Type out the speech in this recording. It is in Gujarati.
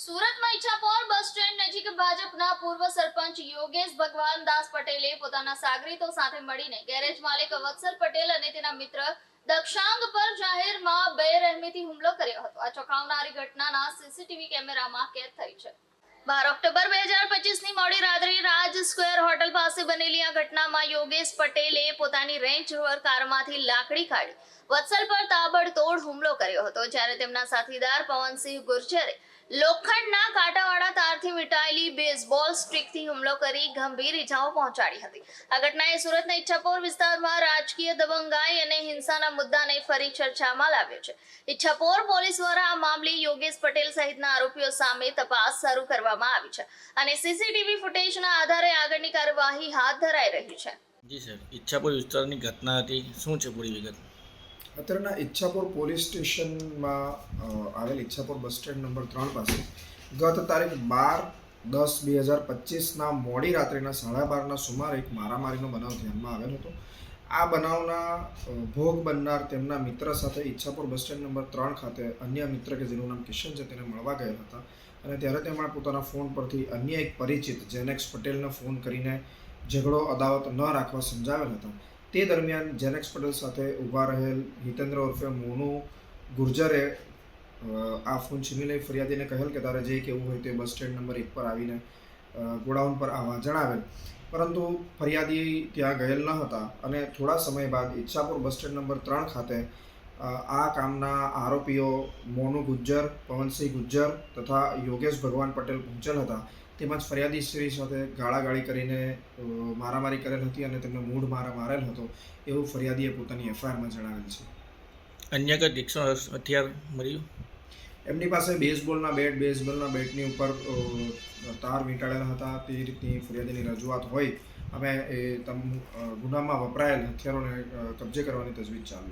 સુરતમાં ઈચ્છાપોર બસ સ્ટેન્ડ નજીક ભાજપના પૂર્વ સરપંચ યોગેશ ભગવાન દાસ પટેલે પોતાના સાગરીતો સાથે મળીને ગેરેજ માલિક વત્સલ પટેલ અને તેના મિત્ર દક્ષાંગ પર જાહેરમાં બેરહેમીથી હુમલો કર્યો હતો. આ ચોંકાવનારી ઘટનાના સીસીટીવી કેમેરામાં કેદ થઈ છે. 12 ઓક્ટોબર 2025 ની મોડી રાત્રે રાજ સ્ક્વેર હોટલ પાસે બનેલી આ ઘટનામાં યોગેશ પટેલે પોતાની રેન્જ રોવર કારમાંથી લાકડી કાઢી વત્સલ પર તાબડતોડ હુમલો કર્યો હતો, જ્યારે તેમના સાથીદાર પવનસિંહ ગુર્જરે લોખંડના કાંટાવાળા તારથી વીંટાયેલી બેઝબોલ સ્ટિકથી હુમલો કરી ગંભીર ઇજાઓ પહોંચાડી હતી. આ ઘટનાએ સુરતના ઈચ્છાપોર વિસ્તારમાં રાજકીય દબંગાઈ અને હિંસાના મુદ્દાને ફરી ચર્ચામાં લાવ્યો છે. ઈચ્છાપોર પોલીસ દ્વારા આ મામલે યોગેશ પટેલ સહિતના આરોપીઓ સામે તપાસ શરૂ કરવામાં આવી છે અને સીસીટીવી ફૂટેજના આધારે આગળની કાર્યવાહી હાથ ધરાઈ રહી છે. જી સર, ઈચ્છાપોર વિસ્તારની ઘટના હતી, શું છે પૂરી વિગત? અત્યારના ઈચ્છાપોર પોલીસ સ્ટેશનમાં આવેલ ઈચ્છાપોર બસ સ્ટેન્ડ નંબર 3 પાસે ગત તારીખ 12/10/2025ના મોડી રાત્રિના 12:30ના સુમારે એક મારામારીનો બનાવ ધ્યાનમાં આવેલ હતો. આ બનાવના ભોગ બનનાર તેમના મિત્ર સાથે ઈચ્છાપોર બસ સ્ટેન્ડ નંબર 3 ખાતે અન્ય મિત્ર કે જેનું નામ કિશન છે તેને મળવા ગયેલ હતા અને ત્યારે તેમણે પોતાના ફોન પરથી અન્ય એક પરિચિત જેનેક્સ પટેલને ફોન કરીને ઝઘડો અદાવત ન રાખવા સમજાવેલ હતા. તે દરમિયાન જેનેક્સ પટેલ સાથે ઊભા રહેલ હિતેન્દ્ર ઉર્ફે મોનુ ગુર્જરે આ ફોન છીનવી લઈ ફરિયાદીને કહેલ કે તારે જે કહેવું હોય તે બસ સ્ટેન્ડ નંબર 1 પર આવીને ગોડાઉન પર આવવા જણાવેલ, પરંતુ ફરિયાદી ત્યાં ગયેલ ન હતા અને થોડા સમય બાદ ઈચ્છાપુર બસ સ્ટેન્ડ નંબર 3 ખાતે આ કામના આરોપીઓ મોનુ ગુર્જર, પવનસિંહ ગુર્જર તથા યોગેશ ભગવાન પટેલ પહોંચેલ હતા. તેમજ ફરિયાદી શ્રી સાથે ગાળાગાળી કરીને મારામારી કરેલ હતી અને તેમને મૂઢ માર મારેલ હતો એવું ફરિયાદીએ પોતાની એફઆઈઆરમાં જણાવેલ છે. અન્ય કંઈ તીક્ષ્ણ હથિયાર મળ્યું? એમની પાસે બેઝબોલના બેટની ઉપર તાર વીંટાળેલા હતા. તે રીતની ફરિયાદીની રજૂઆત હોય અમે ગુનામાં વપરાયેલ હથિયારોને કબજે કરવાની તજવીજ ચાલુ